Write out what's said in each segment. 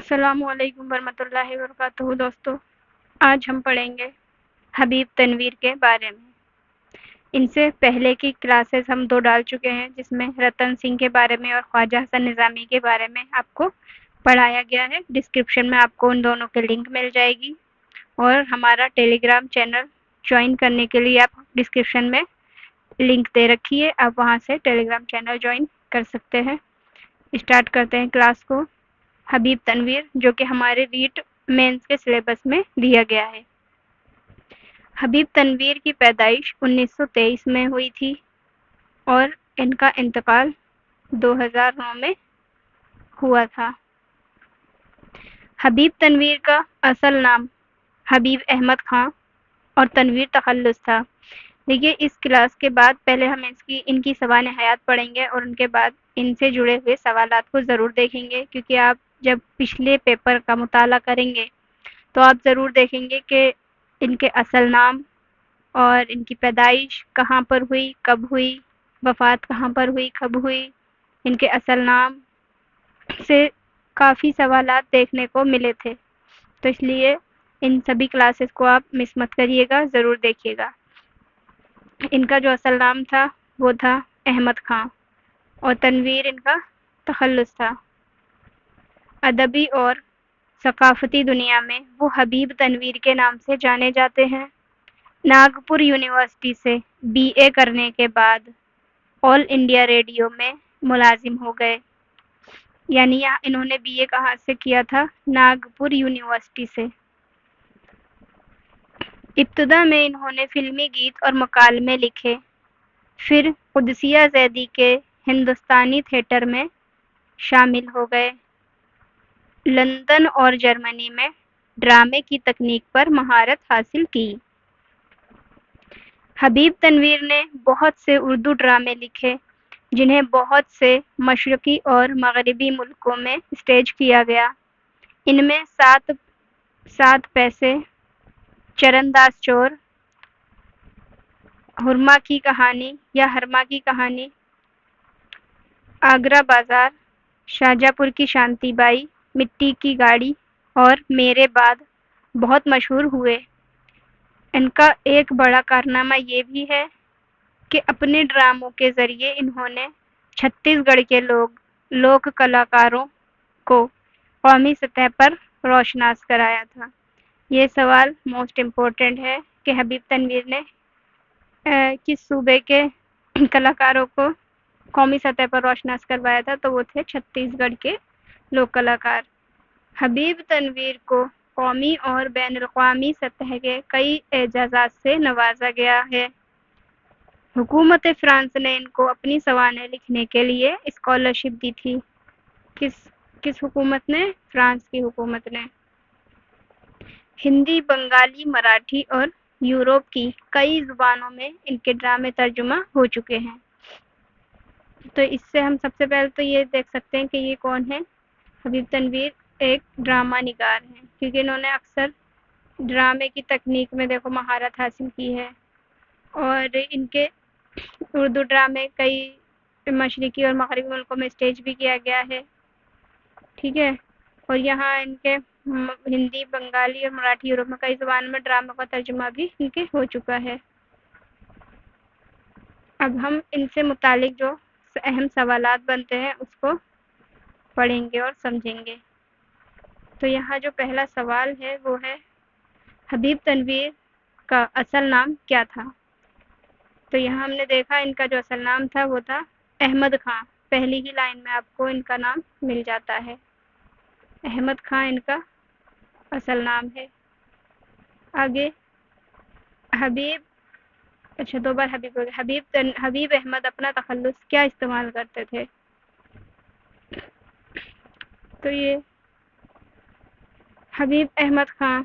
السلام علیکم ورحمۃ اللہ وبرکاتہ دوستو، آج ہم پڑھیں گے حبیب تنویر کے بارے میں۔ ان سے پہلے کی کلاسز ہم 2 ڈال چکے ہیں، جس میں رتن سنگھ کے بارے میں اور خواجہ حسن نظامی کے بارے میں آپ کو پڑھایا گیا ہے۔ ڈسکرپشن میں آپ کو ان دونوں کے لنک مل جائے گی، اور ہمارا ٹیلی گرام چینل جوائن کرنے کے لیے آپ ڈسکرپشن میں لنک دے رکھی ہے، آپ وہاں سے ٹیلی گرام چینل جوائن کر سکتے ہیں۔ اسٹارٹ کرتے ہیں کلاس کو۔ حبیب تنویر، جو کہ ہمارے ریٹ مینس کے سلیبس میں دیا گیا ہے۔ حبیب تنویر کی پیدائش 1923 میں ہوئی تھی اور ان کا انتقال 2009 میں ہوا تھا۔ حبیب تنویر کا اصل نام حبیب احمد خان اور تنویر تخلص تھا۔ دیکھیے، اس کلاس کے بعد پہلے ہم ان کی سوانح حیات پڑھیں گے، اور ان کے بعد ان سے جڑے ہوئے سوالات کو ضرور دیکھیں گے، کیونکہ آپ جب پچھلے پیپر کا مطالعہ کریں گے تو آپ ضرور دیکھیں گے کہ ان کے اصل نام اور ان کی پیدائش کہاں پر ہوئی، کب ہوئی، وفات کہاں پر ہوئی، کب ہوئی، ان کے اصل نام سے کافی سوالات دیکھنے کو ملے تھے۔ تو اس لیے ان سبھی کلاسز کو آپ مس مت کریے گا، ضرور دیکھیے گا۔ ان کا جو اصل نام تھا وہ تھا احمد خان، اور تنویر ان کا تخلص تھا۔ ادبی اور ثقافتی دنیا میں وہ حبیب تنویر کے نام سے جانے جاتے ہیں۔ ناگپور یونیورسٹی سے BA کرنے کے بعد آل انڈیا ریڈیو میں ملازم ہو گئے۔ یعنی انہوں نے BA کہاں سے کیا تھا؟ ناگپور یونیورسٹی سے۔ ابتدا میں انہوں نے فلمی گیت اور مکالمے لکھے، پھر قدسیہ زیدی کے ہندوستانی تھیٹر میں شامل ہو گئے۔ لندن اور جرمنی میں ڈرامے کی تکنیک پر مہارت حاصل کی۔ حبیب تنویر نے بہت سے اردو ڈرامے لکھے، جنہیں بہت سے مشرقی اور مغربی ملکوں میں اسٹیج کیا گیا۔ ان میں سات پیسے، چرنداز چور، ہرما کی کہانی یا ہرما کی کہانی، آگرہ بازار، شاہجہاں پور کی شانتی بائی، مٹی کی گاڑی اور میرے بعد بہت مشہور ہوئے۔ ان کا ایک بڑا کارنامہ یہ بھی ہے کہ اپنے ڈراموں کے ذریعے انہوں نے چھتیس گڑھ کے لوک کلاکاروں کو قومی سطح پر روشناس کرایا تھا۔ یہ سوال موسٹ امپورٹنٹ ہے کہ حبیب تنویر نے کس صوبے کے کلاکاروں کو قومی سطح پر روشناس کروایا تھا؟ تو وہ تھے چھتیس گڑھ کے لوک کلاکار۔ حبیب تنویر کو قومی اور بین الاقوامی سطح کے کئی اعزازات سے نوازا گیا ہے۔ حکومت فرانس نے ان کو اپنی سوانح لکھنے کے لیے اسکالرشپ دی تھی۔ کس حکومت نے؟ فرانس کی حکومت نے۔ ہندی، بنگالی، مراٹھی اور یورپ کی کئی زبانوں میں ان کے ڈرامے ترجمہ ہو چکے ہیں۔ تو اس سے ہم سب سے پہلے تو یہ دیکھ سکتے ہیں کہ یہ کون ہے۔ حبیب تنویر ایک ڈرامہ نگار ہیں، کیونکہ انہوں نے اکثر ڈرامے کی تکنیک میں مہارت حاصل کی ہے، اور ان کے اردو ڈرامے کئی مشرقی اور مغربی ملکوں میں اسٹیج بھی کیا گیا ہے، ٹھیک ہے۔ اور یہاں ان کے ہندی، بنگالی اور مراٹھی، یورپ میں کئی زبانوں میں ڈراموں کا ترجمہ بھی ان کے ہو چکا ہے۔ اب ہم ان سے متعلق جو اہم سوالات بنتے ہیں اس کو پڑھیں گے اور سمجھیں گے۔ تو یہاں جو پہلا سوال ہے وہ ہے، حبیب تنویر کا اصل نام کیا تھا؟ تو یہاں ہم نے دیکھا ان کا جو اصل نام تھا وہ تھا احمد خان۔ پہلی ہی لائن میں آپ کو ان کا نام مل جاتا ہے، احمد خان ان کا اصل نام ہے۔ آگے دو بار حبیب ہو گیا۔ حبیب احمد اپنا تخلص کیا استعمال کرتے تھے؟ تو یہ حبیب احمد خان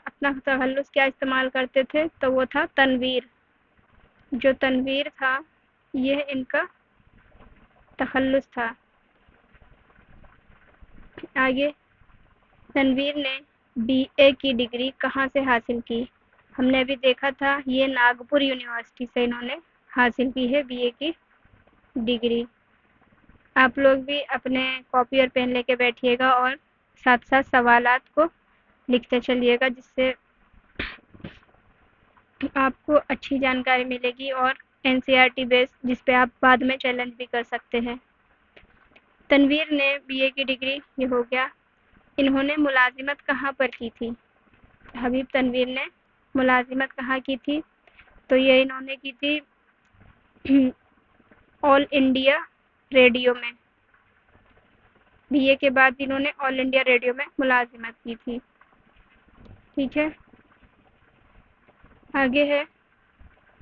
اپنا تخلص کیا استعمال کرتے تھے؟ تو وہ تھا تنویر۔ جو تنویر تھا یہ ان کا تخلص تھا۔ آگے، تنویر نے BA کی ڈگری کہاں سے حاصل کی؟ ہم نے ابھی دیکھا تھا یہ ناگپور یونیورسٹی سے انہوں نے حاصل کی ہے BA کی ڈگری۔ آپ لوگ بھی اپنے کاپی اور پین لے کے بیٹھیے گا اور ساتھ ساتھ سوالات کو لکھتے چلیے گا، جس سے آپ کو اچھی جانکاری ملے گی اور NCERT بیس جس پہ آپ بعد میں چیلنج بھی کر سکتے ہیں۔ تنویر نے BA کی ڈگری یہ ہو گیا۔ انہوں نے ملازمت کہاں پر کی تھی؟ حبیب تنویر نے ملازمت کہاں کی تھی؟ تو یہ انہوں نے کی تھی آل انڈیا ریڈیو میں۔ BA کے بعد انہوں نے آل انڈیا ریڈیو میں ملازمت کی تھی۔ ٹھیک ہے، آگے ہے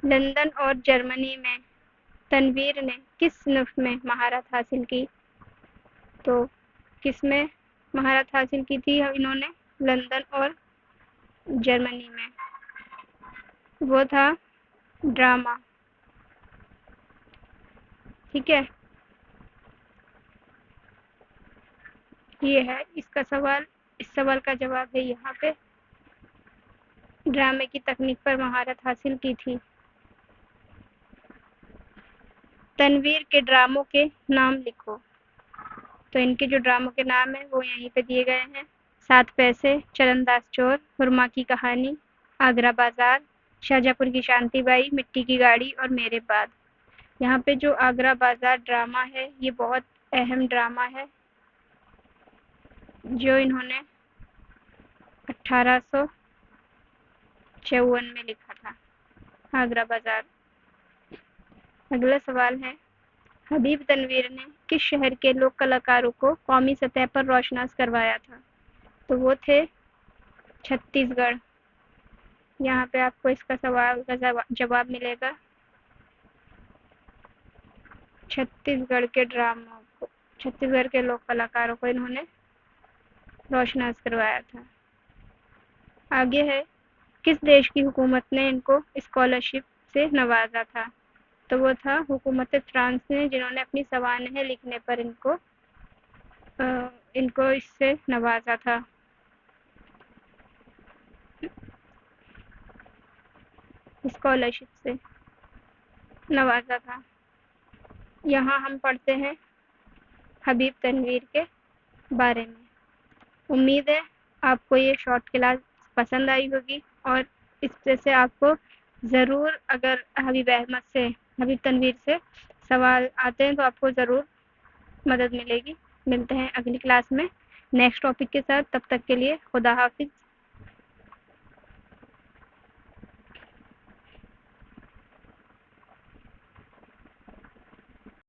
لندن اور جرمنی میں تنویر نے کس صنف میں مہارت حاصل کی؟ تو کس میں مہارت حاصل کی تھی انہوں نے؟ لندن اور جرمنی میں، وہ تھا ڈرامہ۔ ٹھیک ہے، یہ ہے اس کا سوال، اس سوال کا جواب ہے یہاں پہ، ڈرامے کی تکنیک پر مہارت حاصل کی تھی۔ تنویر کے ڈراموں کے نام لکھو۔ تو ان کے جو ڈراموں کے نام ہیں وہ یہیں پہ دیے گئے ہیں: 7 پیسے، چرنداز چور، حرما کی کہانی، آگرہ بازار، شاہجہاں پور کی شانتی بائی، مٹی کی گاڑی اور میرے بعد۔ یہاں پہ جو آگرہ بازار ڈرامہ ہے یہ بہت اہم ڈرامہ ہے جو انہوں نے 1854 میں لکھا تھا، آگرہ بازار۔ اگلا سوال ہے حبیب تنویر نے کس شہر کے لوک کلاکاروں کو قومی سطح پر روشناس کروایا تھا؟ تو وہ تھے چھتیس گڑھ۔ یہاں پہ آپ کو اس کا سوال کا جواب ملے گا، چھتیس گڑھ کے ڈراموں کو، چھتیس گڑھ کے لوک کلاکاروں کو انہوں نے روشناس کروایا تھا۔ آگے ہے کس دیش کی حکومت نے ان کو اسکالرشپ سے نوازا تھا؟ تو وہ تھا حکومت فرانس نے، جنہوں نے اپنی سوانح لکھنے پر ان کو اس سے نوازا تھا۔ اسکالرشپ سے نوازا تھا۔ یہاں ہم پڑھتے ہیں حبیب تنویر کے بارے میں۔ امید ہے آپ کو یہ شارٹ کلاس پسند آئی ہوگی اور اس سے آپ کو ضرور، اگر حبیب تنویر سے سوال آتے ہیں تو آپ کو ضرور مدد ملے گی۔ ملتے ہیں اگلی کلاس میں نیکسٹ ٹاپک کے ساتھ، تب تک کے لیے خدا حافظ۔